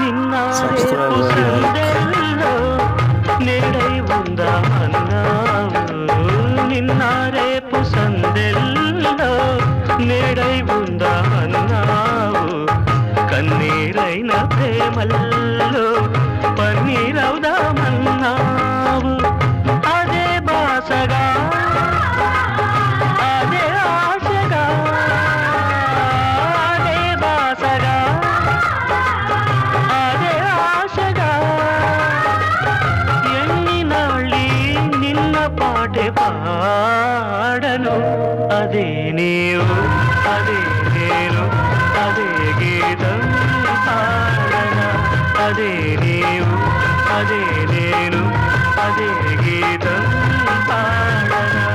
రేపు సందెల్లో నేడై ఉందామన్నావు. నిన్న రేపు సందెల్లో నేడై ఉందామన్నావు. కన్నీరైన ప్రేమల్లో పన్నీరవుదామన్నావు. అదే బాసగా అదే ఆశగా అదే బాసగా అదే ఆశగా ఎన్ని నాళ్ళీ నిన్న పాటే పాడను. అదే నీవు అదే నేను అదే గీతం పాడనా. అదే నీవు అదే నేను అదే గీతం పాడనా.